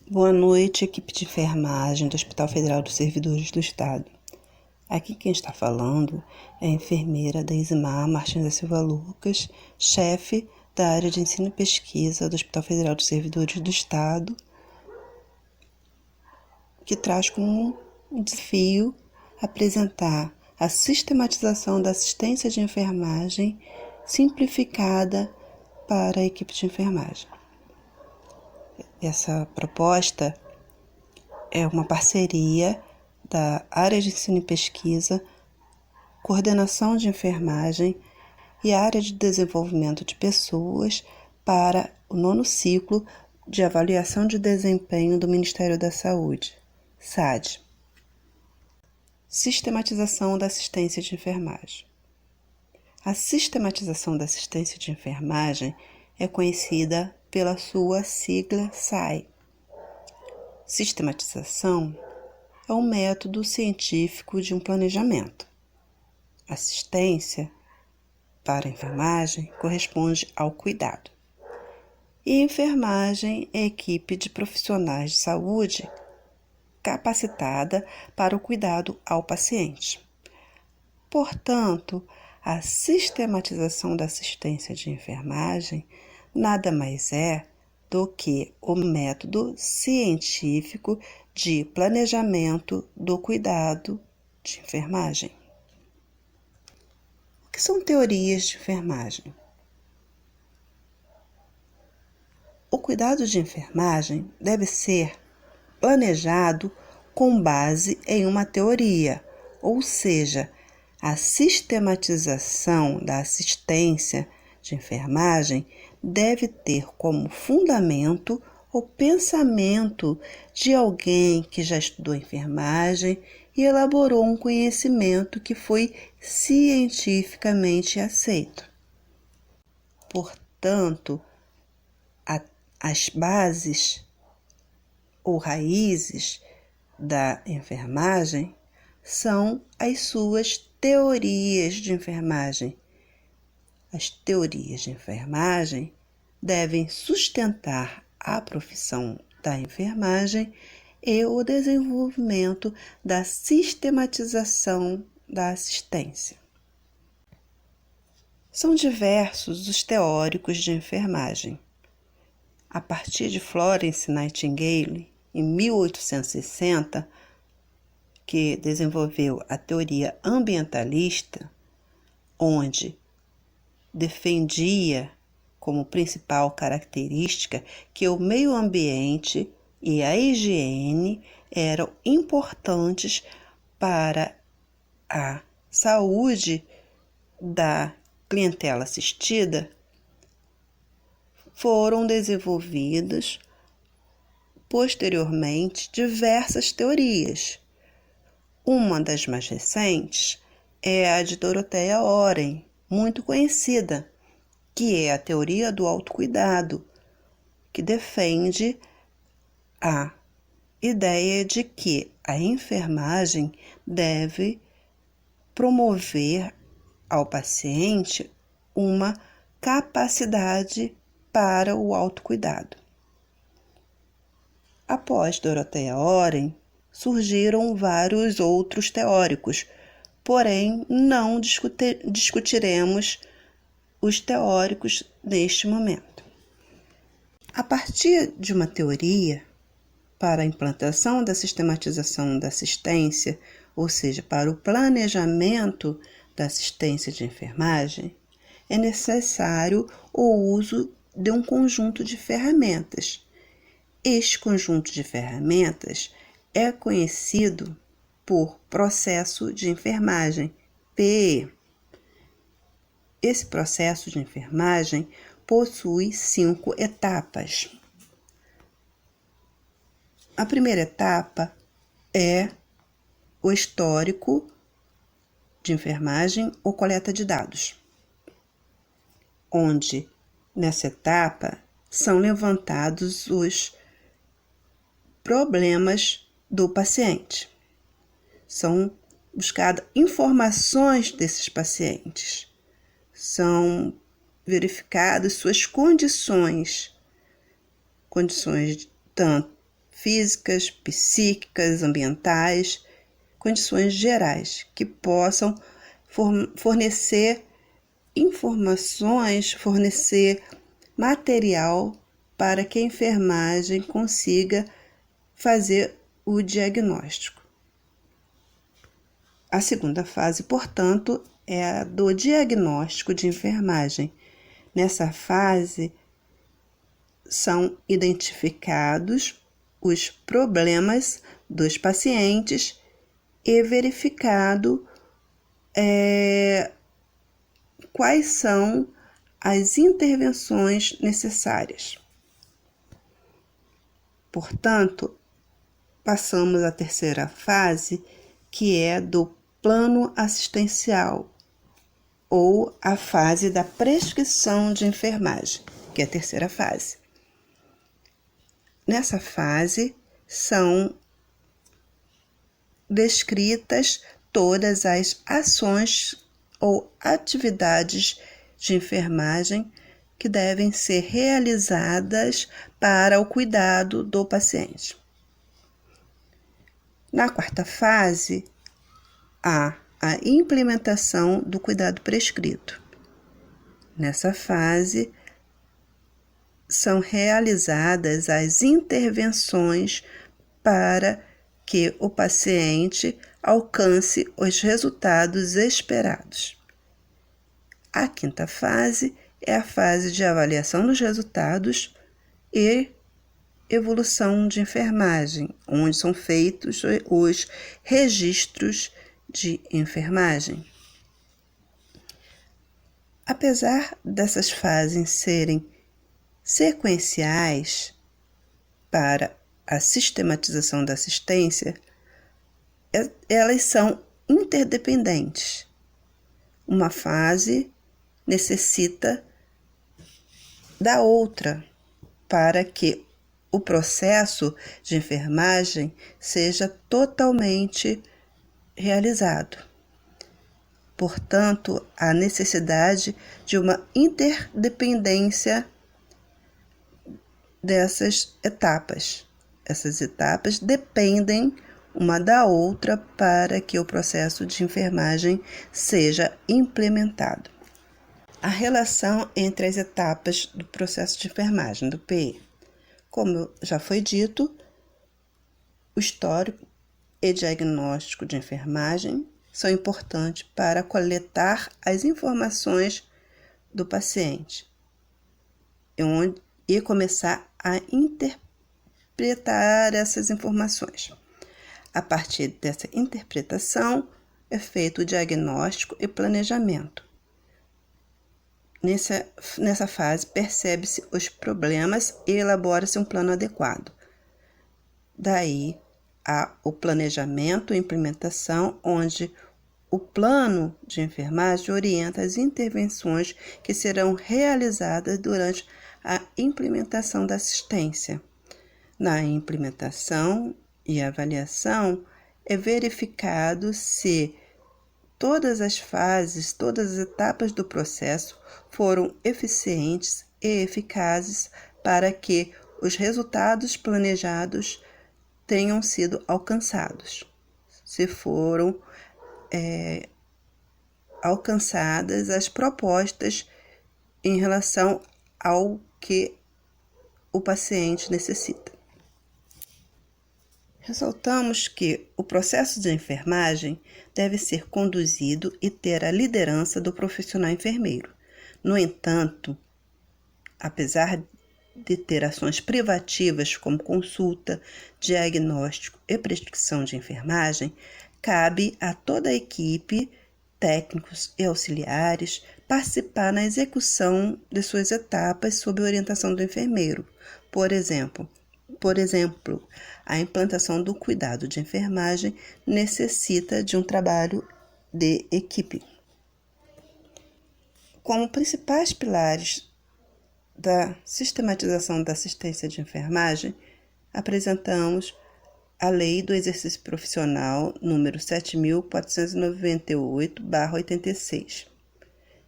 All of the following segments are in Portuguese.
Boa noite, equipe de enfermagem do Hospital Federal dos Servidores do Estado. Aqui quem está falando é a enfermeira Deisimar Martins da Silva Lucas, chefe da área de ensino e pesquisa do Hospital Federal dos Servidores do Estado, que traz como desafio apresentar a sistematização da assistência de enfermagem simplificada para a equipe de enfermagem. Essa proposta é uma parceria da área de ensino e pesquisa, coordenação de enfermagem e área de desenvolvimento de pessoas para o 9º ciclo de avaliação de desempenho do Ministério da Saúde, SAD. Sistematização da assistência de enfermagem. A sistematização da assistência de enfermagem é conhecida pela sua sigla SAI. Sistematização é um método científico de um planejamento. Assistência para a enfermagem corresponde ao cuidado. E enfermagem é equipe de profissionais de saúde capacitada para o cuidado ao paciente. Portanto, a sistematização da assistência de enfermagem nada mais é do que o método científico de planejamento do cuidado de enfermagem. O que são teorias de enfermagem? O cuidado de enfermagem deve ser planejado com base em uma teoria, ou seja, a sistematização da assistência de enfermagem deve ter como fundamento o pensamento de alguém que já estudou enfermagem e elaborou um conhecimento que foi cientificamente aceito. Portanto, as bases ou raízes da enfermagem são as suas teorias de enfermagem. As teorias de enfermagem devem sustentar a profissão da enfermagem e o desenvolvimento da sistematização da assistência. São diversos os teóricos de enfermagem. A partir de Florence Nightingale, em 1860, que desenvolveu a teoria ambientalista, onde defendia como principal característica que o meio ambiente e a higiene eram importantes para a saúde da clientela assistida, foram desenvolvidas posteriormente diversas teorias. Uma das mais recentes é a de Dorothea Oren, muito conhecida, que é a teoria do autocuidado, que defende a ideia de que a enfermagem deve promover ao paciente uma capacidade para o autocuidado. Após Dorothea Oren, surgiram vários outros teóricos, porém não discutiremos os teóricos neste momento. A partir de uma teoria para a implantação da sistematização da assistência, ou seja, para o planejamento da assistência de enfermagem, é necessário o uso de um conjunto de ferramentas. Este conjunto de ferramentas é conhecido por processo de enfermagem, PE. Esse processo de enfermagem possui 5 etapas. A primeira etapa é o histórico de enfermagem ou coleta de dados, onde nessa etapa são levantados os problemas do paciente. São buscadas informações desses pacientes. São verificadas suas condições tanto físicas, psíquicas, ambientais, condições gerais que possam fornecer informações, fornecer material para que a enfermagem consiga fazer o diagnóstico. A segunda fase, portanto, é a do diagnóstico de enfermagem. Nessa fase, são identificados os problemas dos pacientes e verificado quais são as intervenções necessárias. Portanto, passamos à terceira fase, que é do plano assistencial, ou a fase da prescrição de enfermagem, que é a terceira fase. Nessa fase, são descritas todas as ações ou atividades de enfermagem que devem ser realizadas para o cuidado do paciente. Na quarta fase, há a implementação do cuidado prescrito. Nessa fase, são realizadas as intervenções para que o paciente alcance os resultados esperados. A quinta fase é a fase de avaliação dos resultados e evolução de enfermagem, onde são feitos os registros de enfermagem. Apesar dessas fases serem sequenciais para a sistematização da assistência, elas são interdependentes. Uma fase necessita da outra para que o processo de enfermagem seja totalmente realizado. Portanto, há necessidade de uma interdependência dessas etapas. Essas etapas dependem uma da outra para que o processo de enfermagem seja implementado. A relação entre as etapas do processo de enfermagem, do PE. Como já foi dito, o histórico e diagnóstico de enfermagem são importantes para coletar as informações do paciente e começar a interpretar essas informações. A partir dessa interpretação, é feito o diagnóstico e planejamento. Nessa fase, percebe-se os problemas e elabora-se um plano adequado. Daí, há o planejamento e implementação, onde o plano de enfermagem orienta as intervenções que serão realizadas durante a implementação da assistência. Na implementação e avaliação, é verificado se todas as fases, todas as etapas do processo foram eficientes e eficazes para que os resultados planejados tenham sido alcançados. Se foram alcançadas as propostas em relação ao que o paciente necessita. Ressaltamos que o processo de enfermagem deve ser conduzido e ter a liderança do profissional enfermeiro. No entanto, apesar de ter ações privativas como consulta, diagnóstico e prescrição de enfermagem, cabe a toda a equipe, técnicos e auxiliares, participar na execução de suas etapas sob a orientação do enfermeiro. Por exemplo, a implantação do cuidado de enfermagem necessita de um trabalho de equipe. Como principais pilares da sistematização da assistência de enfermagem, apresentamos a Lei do Exercício Profissional número 7.498/86,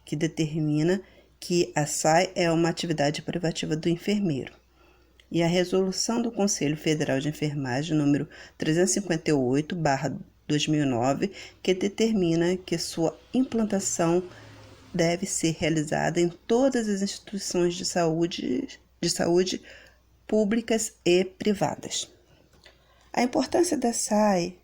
que determina que a SAI é uma atividade privativa do enfermeiro. e a Resolução do Conselho Federal de Enfermagem número 358/2009, que determina que sua implantação deve ser realizada em todas as instituições de saúde públicas e privadas. A importância da SAI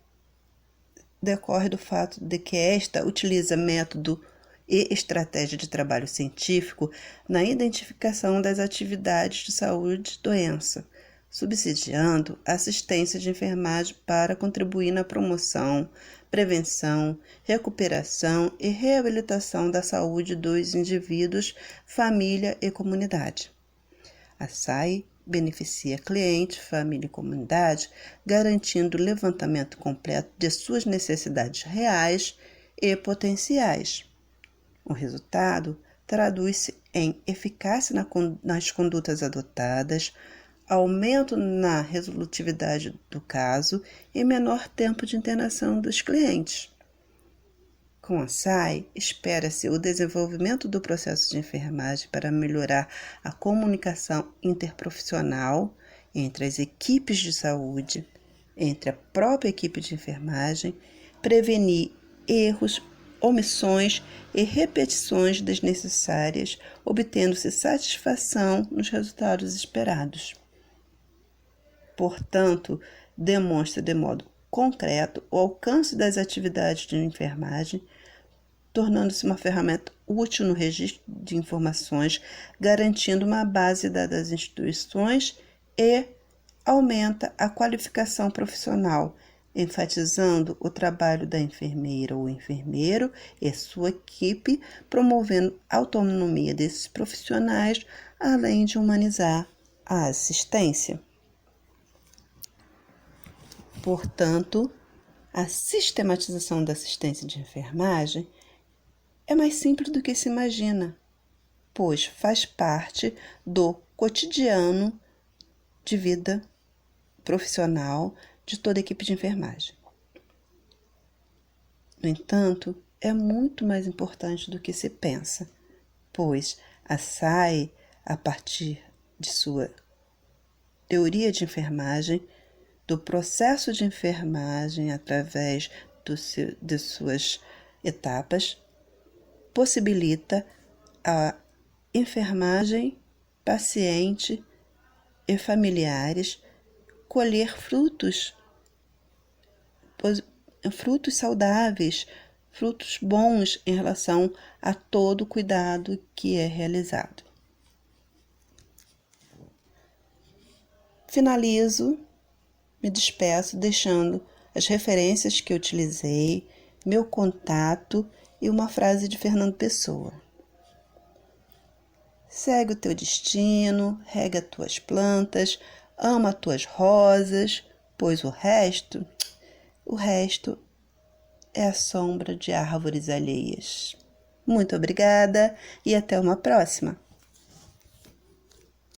decorre do fato de que esta utiliza método e estratégia de trabalho científico na identificação das atividades de saúde e doença, subsidiando a assistência de enfermagem para contribuir na promoção, prevenção, recuperação e reabilitação da saúde dos indivíduos, família e comunidade. A SAI beneficia cliente, família e comunidade, garantindo o levantamento completo de suas necessidades reais e potenciais. O resultado traduz-se em eficácia nas condutas adotadas, aumento na resolutividade do caso e menor tempo de internação dos clientes. Com a SAI, espera-se o desenvolvimento do processo de enfermagem para melhorar a comunicação interprofissional entre as equipes de saúde, entre a própria equipe de enfermagem, prevenir erros, omissões e repetições desnecessárias, obtendo-se satisfação nos resultados esperados. Portanto, demonstra de modo concreto o alcance das atividades de enfermagem, tornando-se uma ferramenta útil no registro de informações, garantindo uma base das instituições e aumenta a qualificação profissional, enfatizando o trabalho da enfermeira ou enfermeiro e sua equipe, promovendo a autonomia desses profissionais, além de humanizar a assistência. Portanto, a sistematização da assistência de enfermagem é mais simples do que se imagina, pois faz parte do cotidiano de vida profissional de toda a equipe de enfermagem. No entanto, é muito mais importante do que se pensa, pois a SAI, a partir de sua teoria de enfermagem, do processo de enfermagem através de suas etapas, possibilita a enfermagem, paciente e familiares colher frutos saudáveis, frutos bons em relação a todo o cuidado que é realizado. Finalizo, me despeço deixando as referências que eu utilizei, meu contato e uma frase de Fernando Pessoa. Segue o teu destino, rega as tuas plantas, ama as tuas rosas, pois o resto é a sombra de árvores alheias. Muito obrigada e até uma próxima!